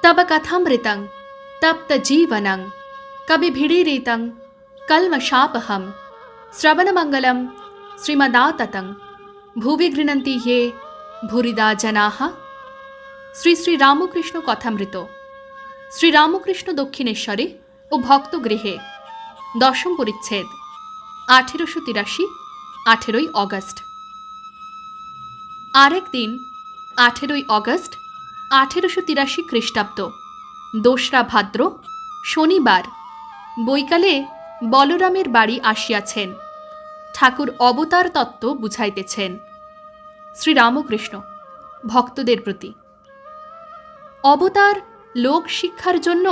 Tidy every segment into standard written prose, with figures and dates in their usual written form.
तब कथामृतं तप्त जीवनं कविभिडीरितं कल्मषापहं श्रवणमंगलं श्रीमदाततं भुवि गृह्णन्ति ये भूरिदा जनाः। শ্রী শ্রী রামকৃষ্ণ কথামৃত। শ্রী রামকৃষ্ণ দক্ষিণেশ্বরে ও ভক্তগৃহে, দশম পরিচ্ছেদ, 1883, 18ই অগস্ট। আরেক দিন 18ই অগস্ট 1883 খ্রিস্টাব্দ, 2রা ভাদ্র, শনিবার, বৈকালে বলরামের বাড়ি আসিয়াছেন। ঠাকুর অবতার তত্ত্ব বুঝাইতেছেন। শ্রীরামকৃষ্ণ ভক্তদের প্রতি। অবতার লোক শিক্ষার জন্য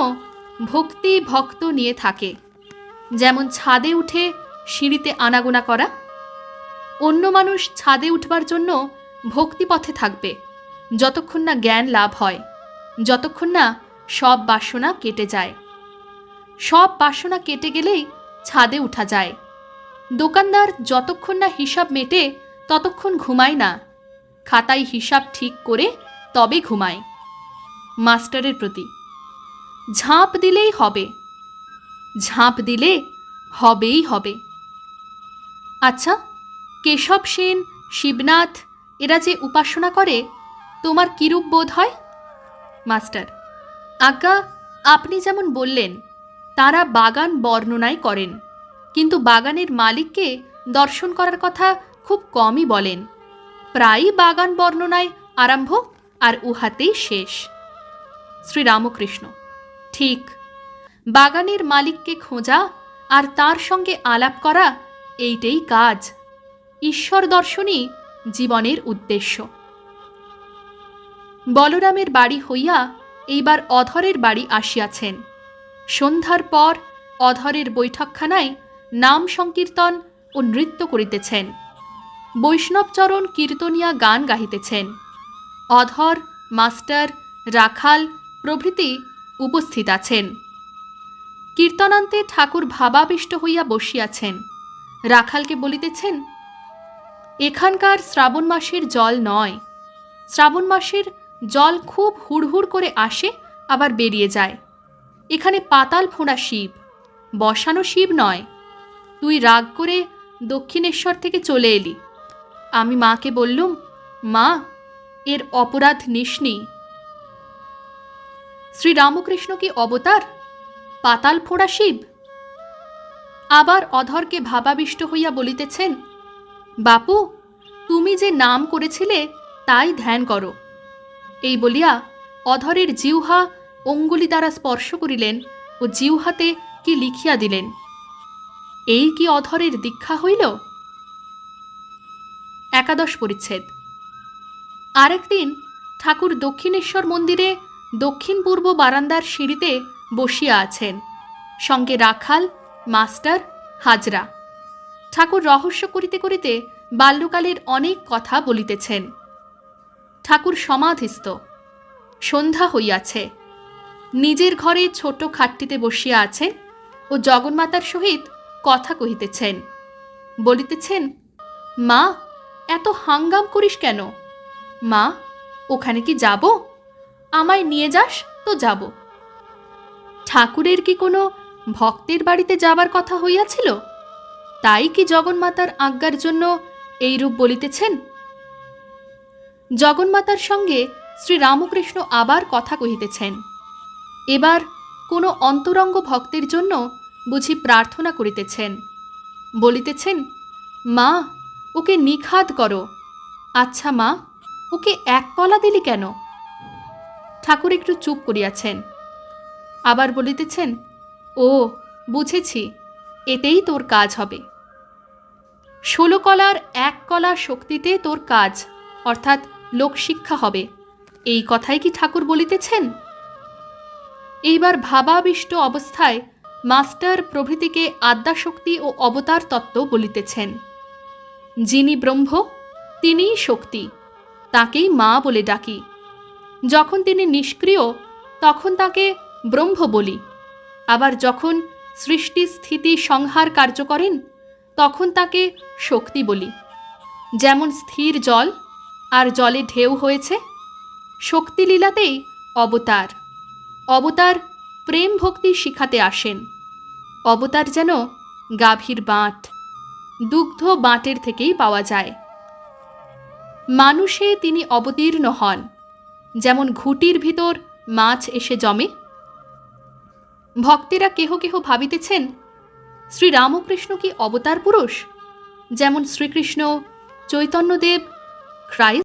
ভক্তি ভক্ত নিয়ে থাকে। যেমন ছাদে উঠে সিঁড়িতে আনাগোনা করা। অন্য মানুষ ছাদে উঠবার জন্য ভক্তিপথে থাকবে যতক্ষণ না জ্ঞান লাভ হয়, যতক্ষণ না সব বাসনা কেটে যায়। সব বাসনা কেটে গেলেই ছাদে উঠা যায়। দোকানদার যতক্ষণ না হিসাব মেটে ততক্ষণ ঘুমায় না, খাতায় হিসাব ঠিক করে তবে ঘুমায়। মাস্টারের প্রতি। ঝাঁপ দিলেই হবে, ঝাঁপ দিলে হবেই হবে। আচ্ছা, কেশব সেন, শিবনাথ এরা যে উপাসনা করে, তোমার কিরূপ বোধ হয়? মাস্টার: আজ্ঞা, আপনি যেমন বললেন তারা বাগান বর্ণনাই করেন, কিন্তু বাগানের মালিককে দর্শন করার কথা খুব কমই বলেন। প্রায়ই বাগান বর্ণনায় আরম্ভ আর উহাতেই শেষ। শ্রীরামকৃষ্ণ: ঠিক। বাগানের মালিককে খোঁজা আর তার সঙ্গে আলাপ করা, এইটাই কাজ। ঈশ্বর দর্শনই জীবনের উদ্দেশ্য। বলরামের বাড়ি হইয়া এইবার অধরের বাড়ি আসিয়াছেন। সন্ধ্যার পর অধরের বৈঠকখানায় নাম সংকীর্তন ও নৃত্য করিতেছেন। বৈষ্ণবচরণ কীর্তনিয়া গান গাহিতেছেন। অধর, মাস্টার, রাখাল প্রভৃতি উপস্থিত আছেন। কীর্তনান্তে ঠাকুর ভাবাবিষ্ট হইয়া বসিয়াছেন। রাখালকে বলিতেছেন, এখানকার শ্রাবণ মাসের জল নয়। শ্রাবণ মাসের জল খুব হুড়হুড় করে আসে, আবার বেরিয়ে যায়। এখানে পাতাল ফোঁড়া শিব, বসানো শিব নয়। তুই রাগ করে দক্ষিণেশ্বর থেকে চলে এলি। আমি মাকে বললুম, মা, এর অপরাধ নিসনি। শ্রীরামকৃষ্ণ কি অবতার? পাতাল ফোঁড়া শিব? আবার অধরকে ভাবাবিষ্ট হইয়া বলিতেছেন, বাপু, তুমি যে নাম করেছিলে তাই ধ্যান করো। এই বলিয়া অধরের জিহ্বা অঙ্গুলি দ্বারা স্পর্শ করিলেন ও জিহ্বাতে কি লিখিয়া দিলেন। এই কি অধরের দীক্ষা হইল? একাদশ পরিচ্ছেদ। আরেকদিন ঠাকুর দক্ষিণেশ্বর মন্দিরে দক্ষিণ পূর্ব বারান্দার সিঁড়িতে বসিয়া আছেন, সঙ্গে রাখাল, মাস্টার, হাজরা। ঠাকুর রহস্য করিতে করিতে বাল্যকালের অনেক কথা বলিতেছেন। ঠাকুর সমাধিস্থ। সন্ধ্যা হইয়াছে। নিজের ঘরে ছোট খাটটিতে বসিয়া আছেন ও জগন্মাতার সহিত কথা কহিতেছেন। বলিতেছেন, মা, এত হাঙ্গাম করিস কেন? মা, ওখানে কি যাব? আমায় নিয়ে যাস তো যাব। ঠাকুরের কি কোনো ভক্তের বাড়িতে যাবার কথা হইয়াছিল? তাই কি জগন্মাতার আজ্ঞার জন্য এইরূপ বলিতেছেন? জগন্মাতার সঙ্গে শ্রীরামকৃষ্ণ আবার কথা কহিতেছেন। এবার কোনো অন্তরঙ্গ ভক্তের জন্য বুঝি প্রার্থনা করিতেছেন। বলিতেছেন, মা, ওকে নিখাদ করো। আচ্ছা মা, ওকে এক কলা দিলি কেন? ঠাকুর একটু চুপ করিয়াছেন। আবার বলিতেছেন, ও বুঝেছি, এতেই তোর কাজ হবে। 16 কলার 1 কলা শক্তিতে তোর কাজ, অর্থাৎ লোকশিক্ষা হবে, এই কথাই কি ঠাকুর বলিতেছেন? এইবার ভাবাবিষ্ট অবস্থায় মাস্টার প্রভৃতিকে আদ্যাশক্তি ও অবতার তত্ত্ব বলিতেছেন। যিনি ব্রহ্ম তিনিই শক্তি, তাকেই মা বলে ডাকি। যখন তিনি নিষ্ক্রিয় তখন তাকে ব্রহ্ম বলি। আবার যখন সৃষ্টি স্থিতি সংহার কার্য করেন তখন তাকে শক্তি বলি। যেমন স্থির জল আর জলে ঢেউ হয়েছে, শক্তিলীলাতেই অবতার। অবতার প্রেম ভক্তি শিখাতে আসেন। অবতার যেন গাভীর বাঁট, দুগ্ধ বাঁটের থেকেই পাওয়া যায়। মানুষে তিনি অবতীর্ণ হন, যেমন ঘুটির ভিতর মাছ এসে জমে। ভক্তেরা কেহ কেহ ভাবিতেছেন, শ্রীরামকৃষ্ণ কি অবতার পুরুষ, যেমন শ্রীকৃষ্ণ, চৈতন্যদেব, খ্রাইস্ট?